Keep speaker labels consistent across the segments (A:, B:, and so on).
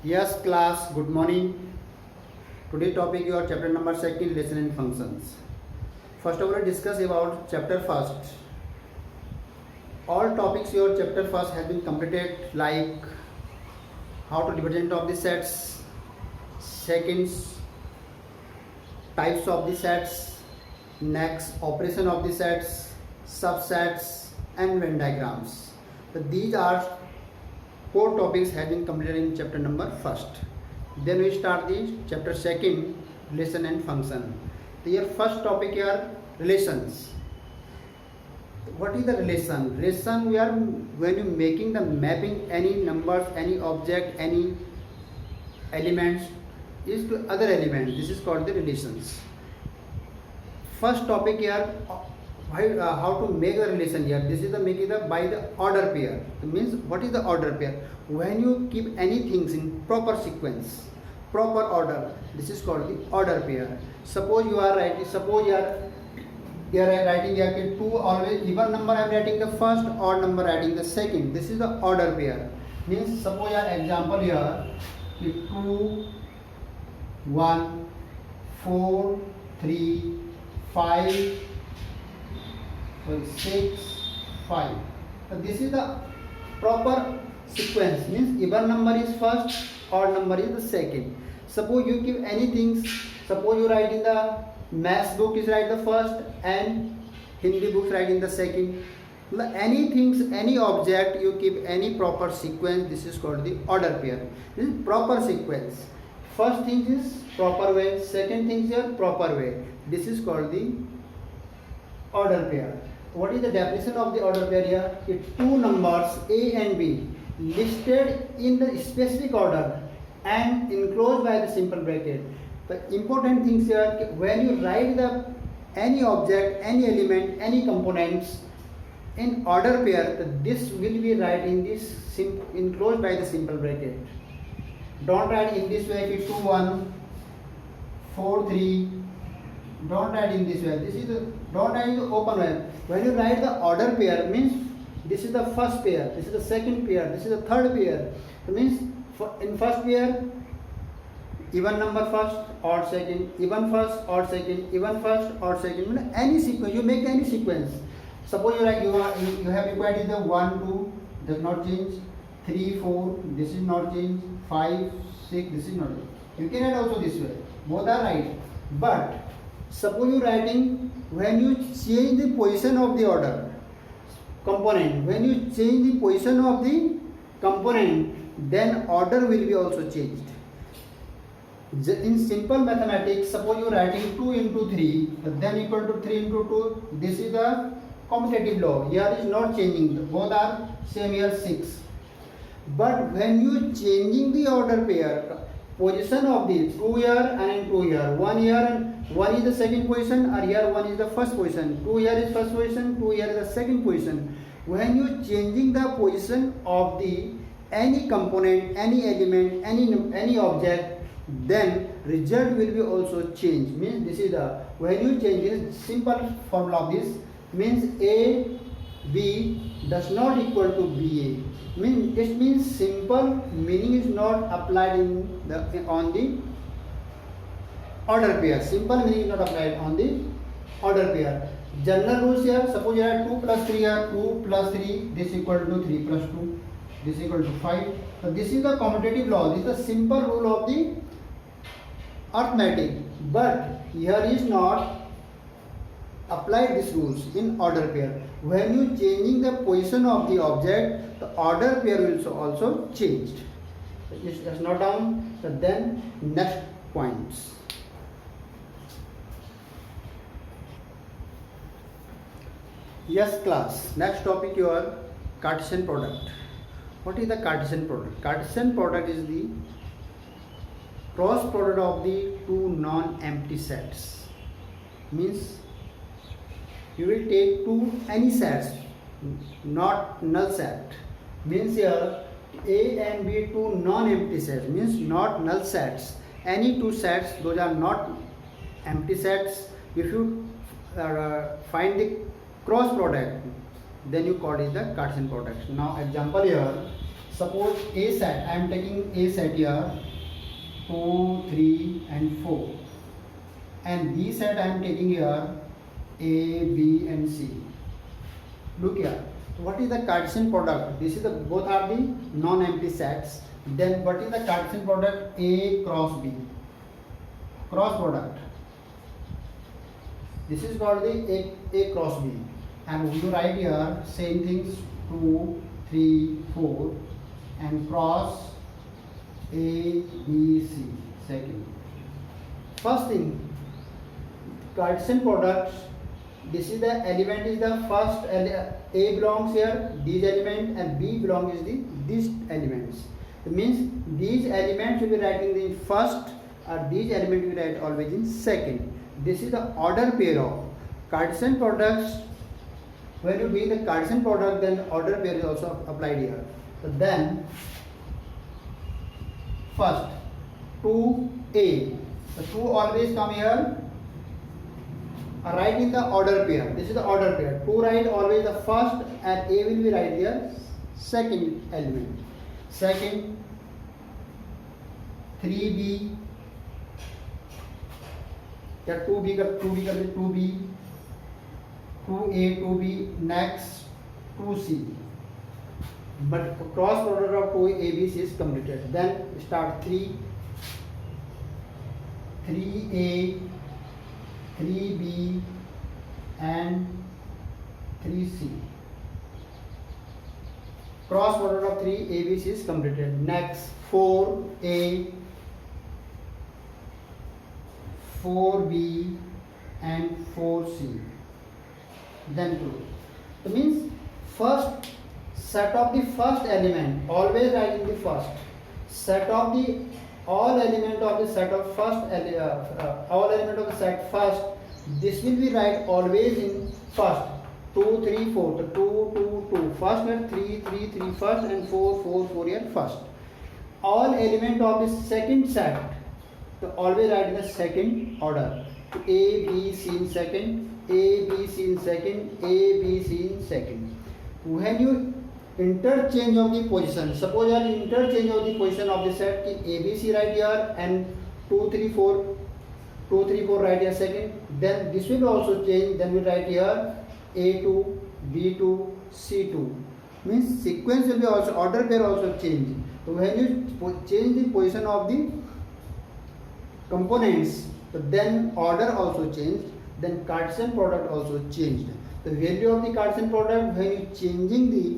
A: Yes, class, good morning. Today topic your chapter number second, lesson and functions. First of all, discuss about chapter first. All topics your chapter first has been completed, like how to represent of the sets, seconds, types of the sets, next operation of the sets, subsets and Venn diagrams. So these are four topics have been completed in chapter number first. Then we start the chapter second, relation and function. So your first topic here, relations. What is the relation? Relation, we are when you making the mapping any numbers, any object, any elements is to other elements. This is called the relations. First topic here, how to make a relation here. This is the making the by the order pair. It means what is the order pair? When you keep any things in proper sequence, proper order, this is called the order pair. Suppose you are writing, you are writing here 2 always even number I am writing the first, odd number writing the second. This is the order pair. Means suppose your example here 2 1 4 3 5 6 5. So this is the proper sequence. Means even number is first, odd number is the second. Suppose you give anything. Suppose you write in the maths book is write the first and Hindi books write in the second. Any things, any object you keep any proper sequence. This is called the order pair. This is proper sequence. First thing is proper way. Second thing is here proper way. This is called the order pair. What is the definition of the order pair here? It's two numbers A and B listed in the specific order and enclosed by the simple bracket. The important things here, when you write the any object, any element, any components in order pair, this will be write in this enclosed by the simple bracket. Don't write in this way 2 1 4 3. Don't write in this way. This is the don't write in the open way. When you write the order pair, means this is the first pair, this is the second pair, this is the third pair. It means in first pair, even number first, odd second, even first, odd second, even first, odd second. Any sequence, you make any sequence. Suppose you like you have required the 1 2 does not change, 3 4 this is not change, 5 6 this is not change. You can write also this way. Both are right, but suppose you writing when you change the position of the order component, when you change the position of the component, then order will be also changed. In simple mathematics, suppose you writing 2 into 3 then equal to 3 into 2. This is the commutative law. Here is not changing. Both are same here 6. But when you changing the order pair, position of the 2 here and 2 here, 1 here and 1 is the second position, or here 1 is the first position, 2 here is first position, 2 here is the second position. When you changing the position of the any component, any element, any object, then result will be also changed. Means this is the when you change this simple formula of this means A B does not equal to BA. It means simple meaning is not applied in the on the order pair. Simple meaning is not applied on the order pair. General rules here, suppose you have 2 plus 3 here, 2 plus 3, this equal to 3 plus 2, this equal to 5. So this is the commutative law. This is the simple rule of the arithmetic. But here is not applied these rules in order pair. When you changing the position of the object, the order pair will also changed. Just note down. So then next points. Yes, class. Next topic your Cartesian product. What is the Cartesian product? Cartesian product is the cross product of the two non-empty sets. Means you will take two any sets, not null set. Means here A and B two non-empty sets, means not null sets. Any two sets, those are not empty sets. If you find the cross product, then you call it the Cartesian product. Now example here, suppose A set, I am taking A set here 2, 3 and 4, and B set I am taking here A, B and C. Look here, what is the Cartesian product? This is the both are the non-empty sets. Then what is the Cartesian product? A cross B, cross product. This is called the A cross B, and you write here same things 2, 3, 4 and cross A, B, C. Second, first thing, Cartesian products. This is the element is the first A belongs here this element and B belongs is these elements. It means these elements will be writing in first, or these elements will be write always in second. This is the order pair of Cartesian products. When you do the Cartesian product, then order pair is also applied here. So then first 2A, the 2 always come here. Write in the order pair. This is the order pair. 2 write always the first and A will be right here second element. Second 3B, या 2B कर 2B, 2A 2B, next 2C. But cross product of 2 ABC is completed. Then start 3A, 3B and 3C. Cross product of 3 ABC is completed. Next 4A, 4B and 4C. Then 2. That means first set of the first element always write in the first. Set of the all element of the set of first all element of the set first. This will be right always in first. 2, 3, 4. So 2, 2, 2. First and 3, 3, 3 first and 4, 4, 4 here first. All element of the second set. So always write in the second order. A, B, C in second. A, B, C in second. A, B, C in second. When you interchange of the position, suppose you are interchange of the position of the set ki A, B, C right here and 2, 3, 4 right here second, then this will also change. Then we write here A2, B2, C2. Means sequence will be also, order pair also change. So when you change the position of the components, so then order also changed, then Cartesian product also changed. The value of the Cartesian product when you changing the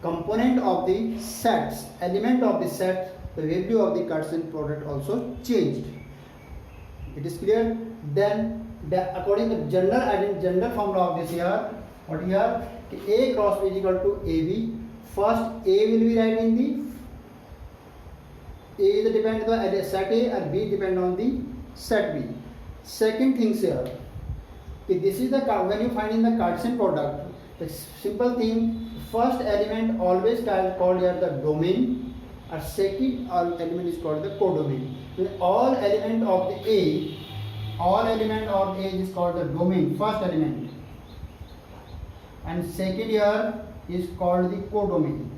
A: component of the sets, element of the set, the value of the Cartesian product also changed. It is clear? Then according to general formula of this here, what here? A cross B is equal to AB. First A will be right in the A is depend on the set A and B depend on the set B. Second things here, this is the when you find in the Cartesian product, the simple thing, first element always called here the domain, or second element is called the codomain. When all element of the A, all element of A is called the domain, first element, and second here is called the codomain.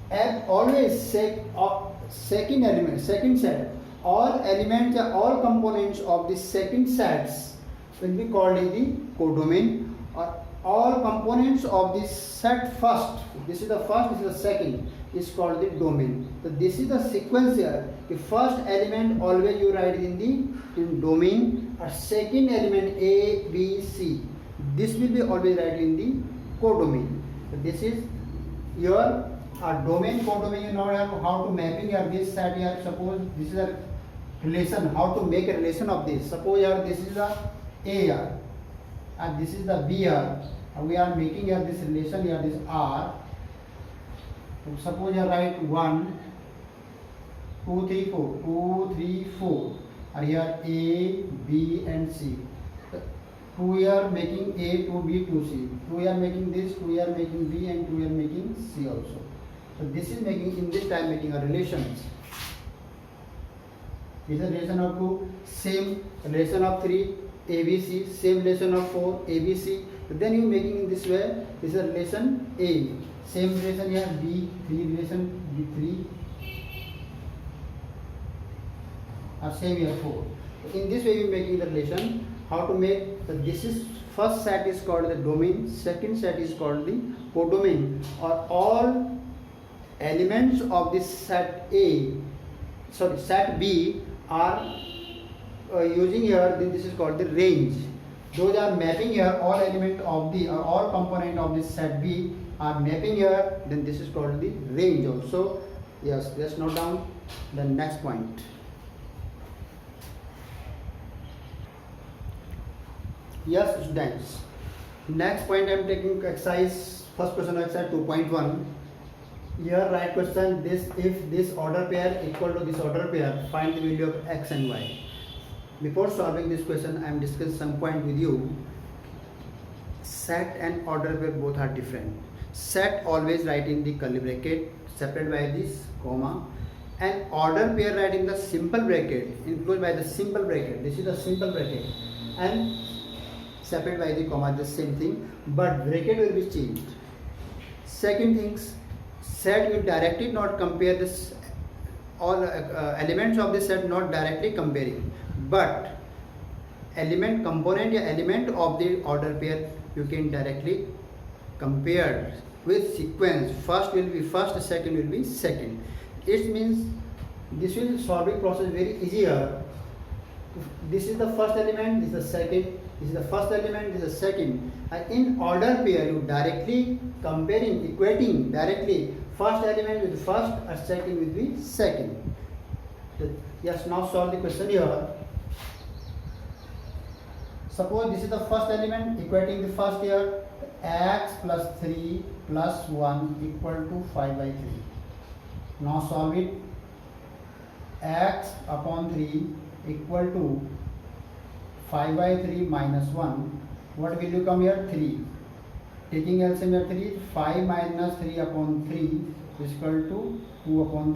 A: And always second element, second set, all elements, all components of the second sets will be called in the codomain, or all components of the set first, this is the first, this is the second, is called the domain. So this is the sequence here. The first element always you write in domain, or second element A, B, C, this will be always write in the codomain. So this is your domain, codomain. You know how to mapping here this set here. Suppose this is a relation, how to make a relation of this. Suppose here this is the A here and this is the B here. We are making here this relation here, this R. So suppose you write 1, 2, 3, 4, 2, 3, 4. And here A, B and C. 2 here making A, 2B, 2C. 2 here making this, 2 here making B and 2 here making C also. So this is making, in this time making a relations. This is a relation of 2, same relation of 3, ABC, same relation of 4, ABC, then you making in this way. This is a relation A. Same relation here B, 3 relation B3, or same here 4. In this way you making the relation. How to make? This is first set is called the domain, second set is called the codomain, or all elements of this set set B are using here, then this is called the range. Those are mapping here, all element of the or all component of this set B are mapping here, then this is called the range also. Yes, let's note down the next point. Yes, students. Next point I am taking exercise, first question of exercise 2.1. Here right question, this if this order pair equal to this order pair, find the value of x and y. Before solving this question, I am discussing some point with you. Set and order pair both are different. Set always write in the curly bracket, separated by this comma, and order pair write in the simple bracket, enclosed by the simple bracket. This is the simple bracket, and separated by the comma, the same thing, but bracket will be changed. Second things, set will directly not compare this all elements of the set, not directly comparing, but element component या element of the order pair you can directly compare with sequence. First will be first, second will be second. It means this will solving process very easier. This is the first element, this is the second, this is the first element, this is the second. And in order pair you directly comparing, equating directly first element with first and second with the second. Yes, now solve the question here. Suppose this is the first element, equating the first here, x plus 3 plus 1 equal to 5 by 3. Now solve it. X upon 3 equal to 5 by 3 minus 1. What will you come here? 3. Taking LCM here 3, 5 minus 3 upon 3 is equal to 2 upon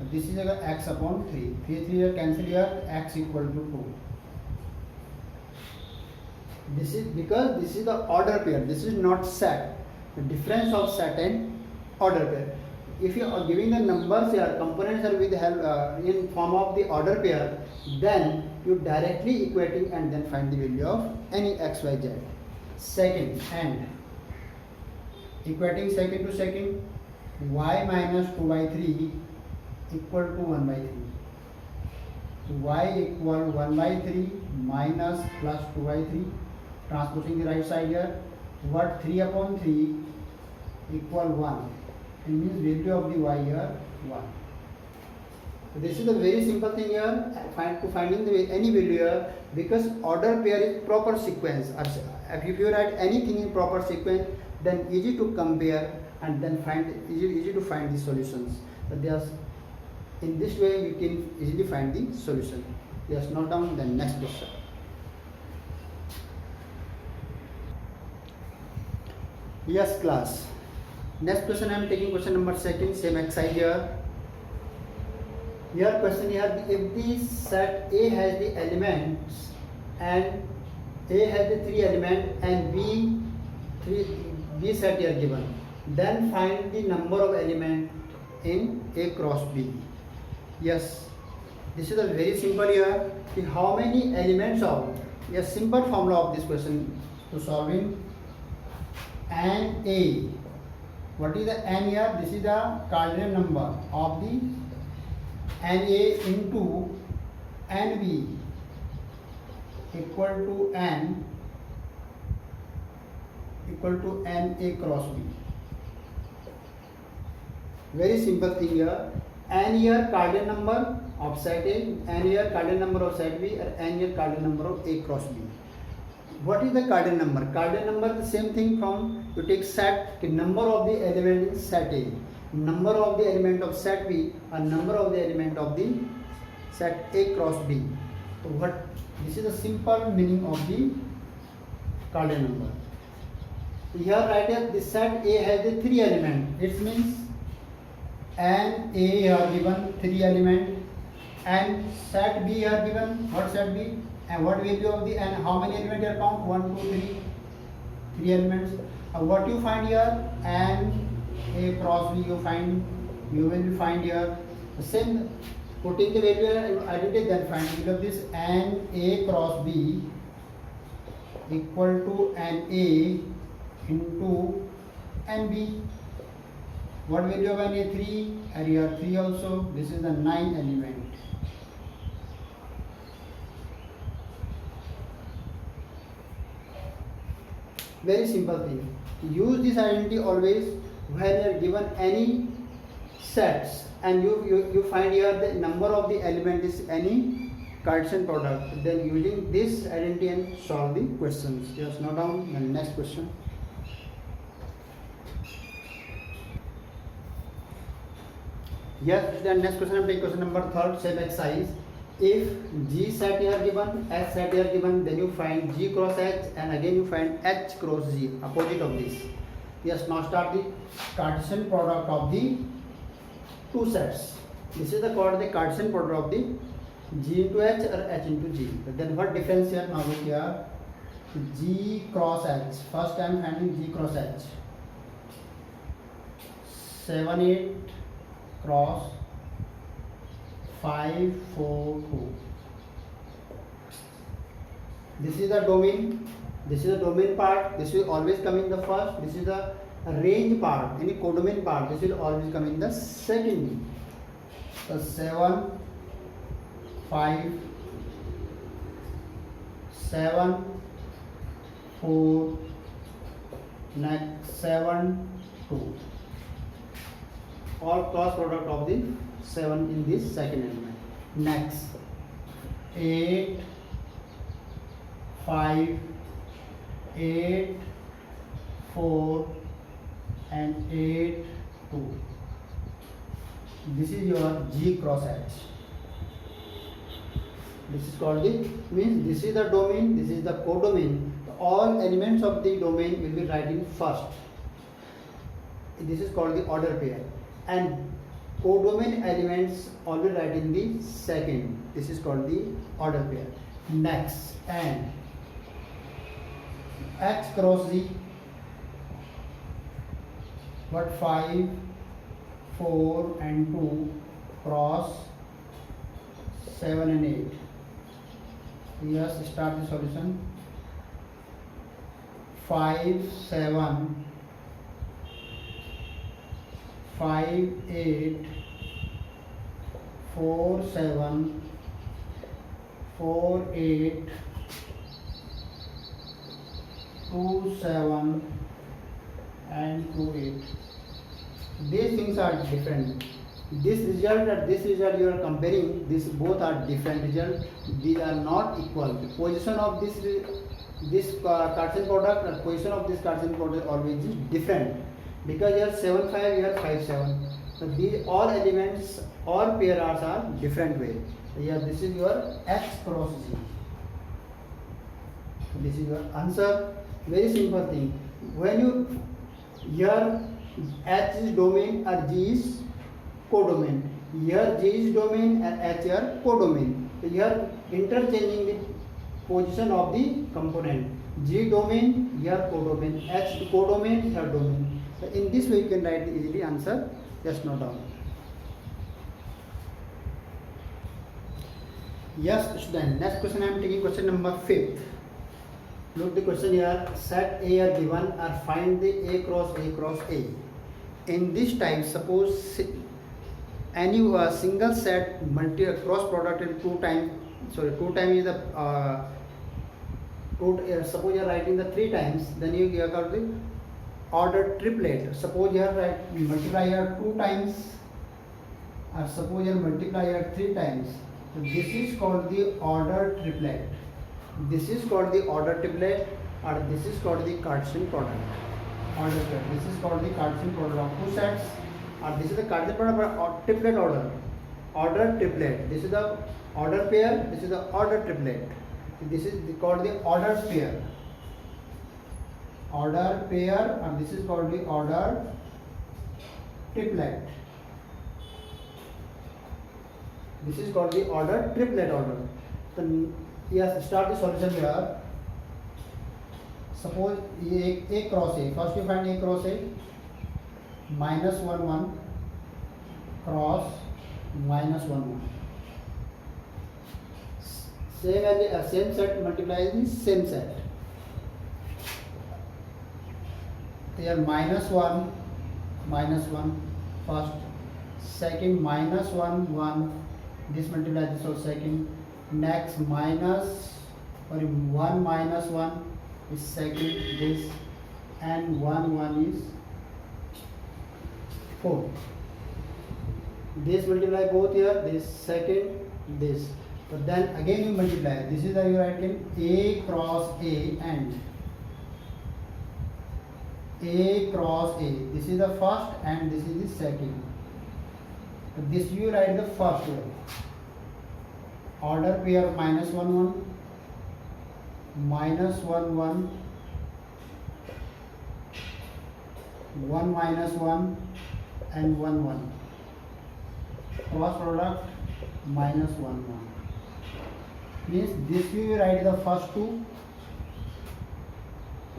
A: 3. This is x upon 3. 3 here cancel here, x equal to 2. This is because this is the order pair, this is not set. The difference of set and order pair. If you are giving the numbers here, components are with help in form of the order pair, then you directly equating and then find the value of any x, y, z. Second, and equating second to second, y minus 2 by 3 equal to 1 by 3. Y equal 1 by 3 minus plus 2 by 3. Transposing the right side here, what 3 upon 3 equal 1. It means value of the y here 1. So this is a very simple thing here. Finding the any value here, because order pair is proper sequence. If you write anything in proper sequence, then easy to compare and then easy to find the solutions. But there's in this way you can easily find the solution. Yes, note down the next question. Yes, class. Next question I am taking question number 2, same exercise here. Here question here, if the set A has the elements and A has the 3 elements and B set here given, then find the number of elements in A cross B. Yes, this is a very simple here. How many elements of, yes, simple formula of this question to solving. N A. What is the N here? This is the cardinal number of the NA into NB equal to N equal to NA cross B. Very simple thing here. N here cardinal number of set A, N here cardinal number of set B, and N here cardinal number of A cross B. What is the cardinal number? Cardinal number the same thing from you take set, the number of the element in set A, number of the element of set B, and number of the element of the set A cross B. So what this is the simple meaning of the cardinal number. Here write here the set A has the 3 elements. It means N A are given 3 elements and set B are given what set B. And what value of the and how many elements are count? 1, 2, 3. 3 elements. What you find here, N A cross B, you will find here the same, putting the value identity, then find value of this N A cross B equal to N A into N B. What value of N A? 3, and here 3 also. This is the 9 element. Very simple thing. Use this identity always when you are given any sets and you find here the number of the element is any Cartesian product. Then using this identity and solve the questions. Just note down the next question. Yes, the next question, I am taking question number 3rd, same exercise. If G set here given, H set here given, then you find G cross H, and again you find H cross G, opposite of this. Yes, now start the Cartesian product of the two sets. This is called the Cartesian product of the G into H or H into G. Then what difference here? Now look here, G cross H. First I am finding G cross H. 7, 8 cross 5, 4, 2. This is the domain. This is the domain part. This will always come in the first. This is the range part. Any codomain part. This will always come in the second. So 7, 5, 7, 4, next 7, 2. All cross product of the 7 in this second element. Next 8, 5, 8, 4 and 8, 2. This is your G cross H. This is called the, means this is the domain, this is the codomain. All elements of the domain will be writing first. This is called the order pair. And codomain elements always write in the second. This is called the order pair. Next, and H cross Z. What? 5, 4 and 2 cross 7 and 8. Yes, start the solution. 5, 7, 5, 8, 4, 7, 4, 8, 2, 7 and 2, 8. These things are different. This result and this result you are comparing, these both are different results. These are not equal. The position of this Cartesian product and position of this Cartesian product always is different. Because here 7, 5, here 5, 7. So these all elements or pairs are different way. So here this is your H cross G. So this is your answer. Very simple thing. When you here H is domain or G is codomain. Here G is domain and H here codomain. So here interchanging the position of the component. G domain, here codomain. H codomain, here domain. So in this way you can write easily answer. Just note down. Yes, student. Next question I am taking question number 5th. Look the question here. Set A are given or find the A cross A. In this type, suppose any single set cross product in 2 times. Sorry, 2 times is the suppose you are writing the 3 times. Then you give the order triplet. Suppose you are multiply here 2 times, or suppose you multiply here 3 times. So this is called the order triplet. This is called the order triplet, or this is called the Cartesian product. Order triplet. This is called the Cartesian product of 2 sets, or this is the Cartesian product of triplet order. Order triplet. This is the order pair. This is the order triplet. This is called the order pair. Order pair, and this is called the order triplet. This is called the order triplet order. Then yes, start the solution here. Suppose ये A cross A, first you find A cross A, -1 1 cross -1 1, same set multiplies the same set. Here -1 first, second -1 1, this multiplies this whole second, next minus or 1 minus 1 is second this, and 1 1 is 4. This multiply both here, this second this, but then again you multiply, this is how you write in A cross A and A cross A, this is the first and this is the second. So this you write the first one, order pair -1 1, -1 1, 1 minus 1 and 1 1, cross product -1 1, means this you write the first two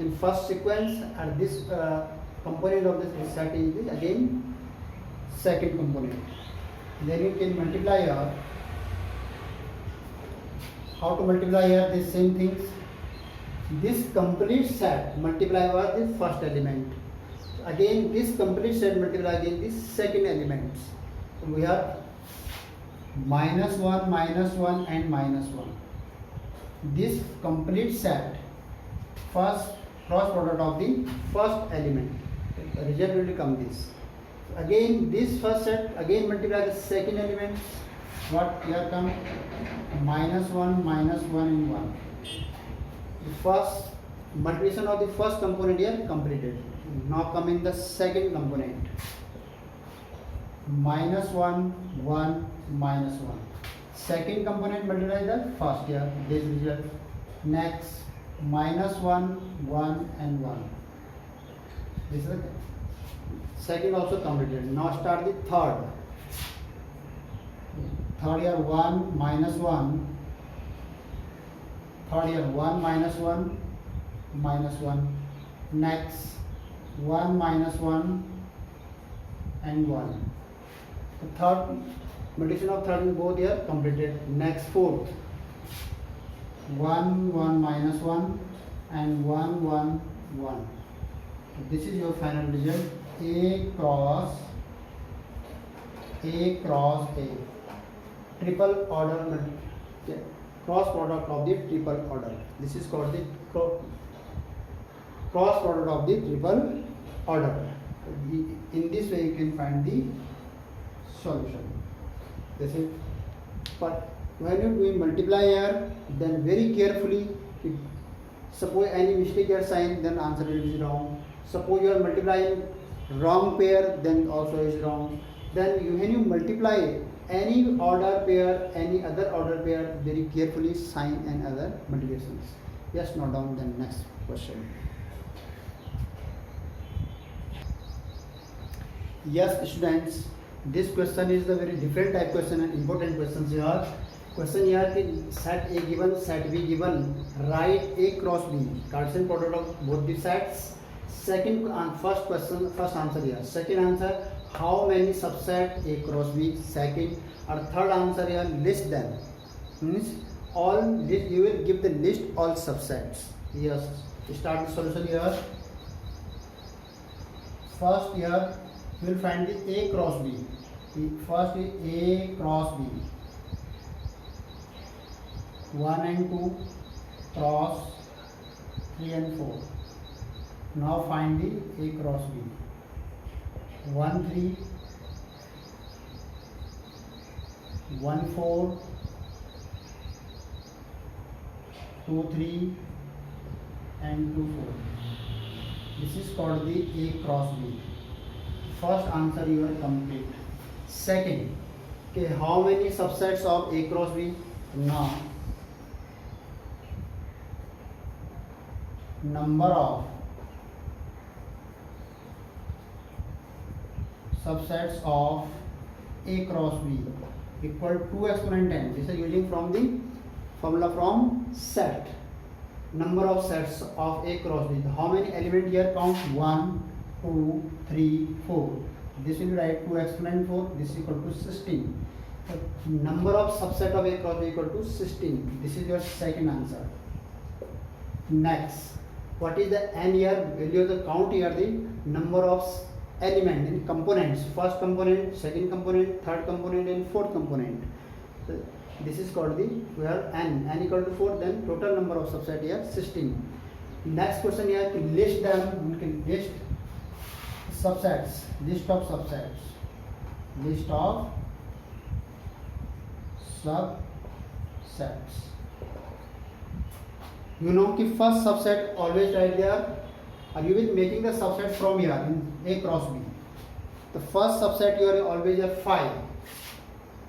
A: in first sequence, and this component of this set is again second component. Then you can multiply here. How to multiply here? The same things. This complete set multiply over the first element. Again this complete set multiply again this second element. So we have -1 -1 and -1. This complete set first cross product of the first element, the result will become this. Again this first set again multiply the second element, what here come -1 -1 and 1. The first multiplication of the first component here completed. Now come in the second component, -1 1 -1, second component multiply the first here, this result. Next -1 1 and 1, this is the second also completed. Now start the third here, 1 -1, third here 1 -1 -1, next 1 -1 and 1. The third multiplication of third both here completed. Next fourth, 1 1 -1 and 1 1 1. This is your final result, A cross A, triple order cross product of the triple order. This is called the cross product of the triple order. In this way you can find the solution. This is, but when you do multiply here, then very carefully, suppose any mistake here sign, then answer will be wrong. Suppose you are multiplying wrong pair, then also is wrong. Then when you multiply any order pair, any other order pair, very carefully sign and other multiplications. Yes, note down the next question. Yes students, this question is the very different type question and important questions here. Question here कि set A given, set B given, write A cross B, Cartesian product of both the sets. Second first question, first answer here. Second answer, how many subset A cross B. Second, or third answer here, list them. Means all list, you will give the list all subsets. Yes, start the solution here. First here you will find the A cross B. First is A cross B. 1 and 2 cross 3 and 4. Now find the A cross B. 1 3, 1 4, 2 3 and 2 4. This is called the A cross B. First answer you are complete. Second, okay, how many subsets of A cross B? Now number of subsets of A cross B equal to 2 exponent n. This is using from the formula from set. number of sets of A cross B. How many elements here? Count 1, 2, 3, 4. This will be right 2 exponent 4. This is equal to 16. So number of subset of A cross B equal to 16. This is your second answer. Next, what is the n here? Value of the count here, the number of element in components. First component, second component, third component, and fourth component. So this is called the where n equal to 4. Then total number of subset here 16. Next question here, to list them. We can list subsets. List of subsets. List of subsets. You know कि first subset always write there, or you will making the subset from here in A cross B. The first subset you are always a 5.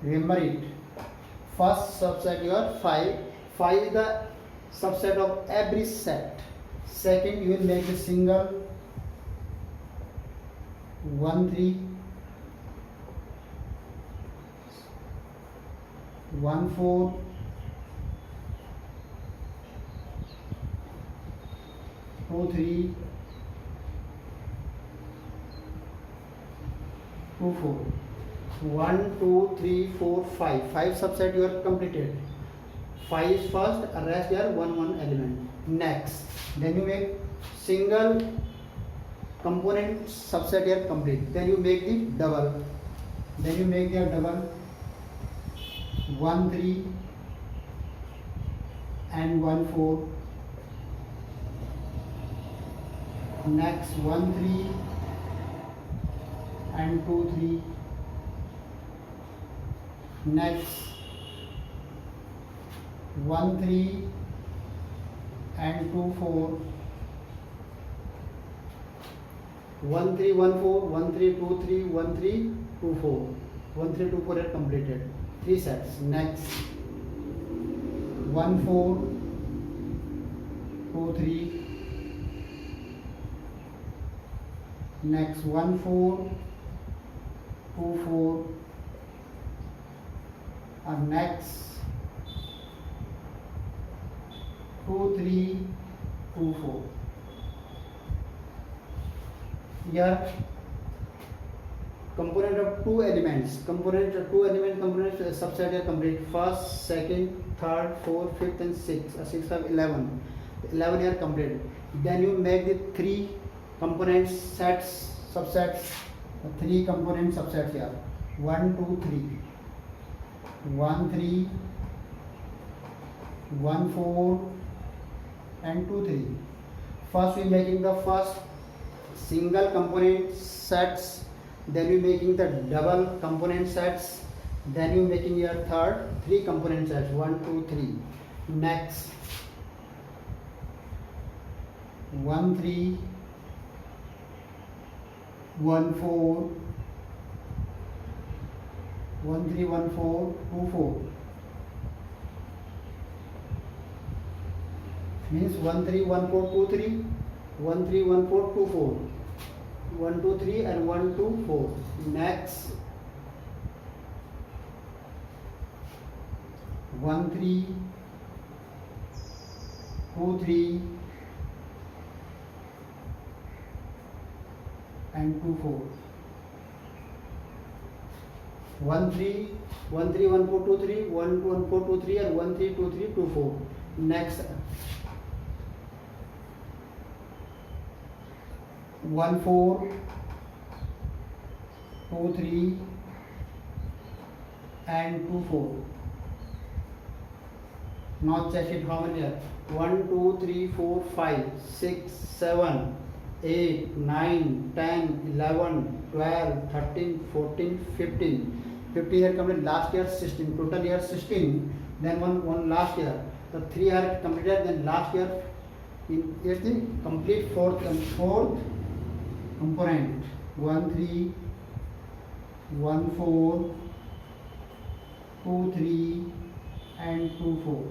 A: Remember it. First subset you are 5. 5 is the subset of every set. Second you will make a single 1 3 1 4 2 3 2 4. 1 2 3 4 5. 5 subset you are completed. 5 is first, rest here 1 element. Next, then you make single component subset here complete. Then you make the double. Then you make the double 1 3 and 1 4. Next 1 3 and 2 3. Next 1 3 and 2 4. 1 3 1 4 1 3 2 3 1 3 2 4. 1 3 2 4 are completed. 3 sets. Next 1 4 2 3. Next 1 4 2 4. And next 2 3 2 4. Here component of 2 elements. Component subset are complete. First, second, third, fourth, fifth, and sixth. 6 5 11. 11 are completed. Then you make the 3 component sets subsets. 3 component subsets here. 1 2 3. 1 3 1 4 and 2 3. First we making the first single component sets, then you making the double component sets, then you making your third 3 component sets 1 2 3. Next 1 3 1 4 1 3 1 4 2 4. Means 1 3 1 4 2 3. 1 3 1 4 2 4. 1 2 3 and 1 2 4. Next 1 3 2 3 and 2 4. 1 3 1 3 1 4 2 3 1 1 4 2 3 and 1 3 2 3 2 4. Next 1 4 2 3 and 2 4. Now check it how many are. 1 2 3 4 5 6 7 8 9 10 11 12 13 14 15. 15 year complete. Last year 16. Total year 16. Then one last year. The 3 are completed. Then last year is the complete fourth component. 1 3 1 4 2 3 and 2 4.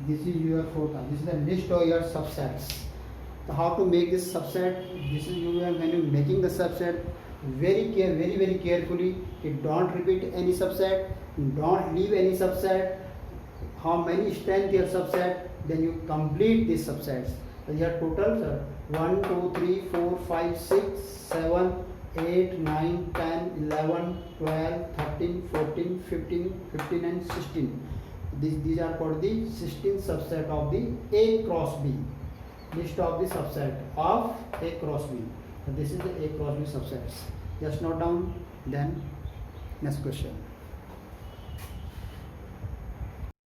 A: This is your fourth. This is the list of your subsets. So how to make this subset? This is you when you making the subset. Very carefully. You don't repeat any subset. Don't leave any subset. how many strength your subset, then you complete these subsets. So here total, sir, 1 2 3 4 5 6 7 8 9 10 11 12 13 14 15 15 and 16. These are called the 16 subset of the A cross B. List of the subset of A cross B. So this is the A cross B subsets. Just note down. Then next question.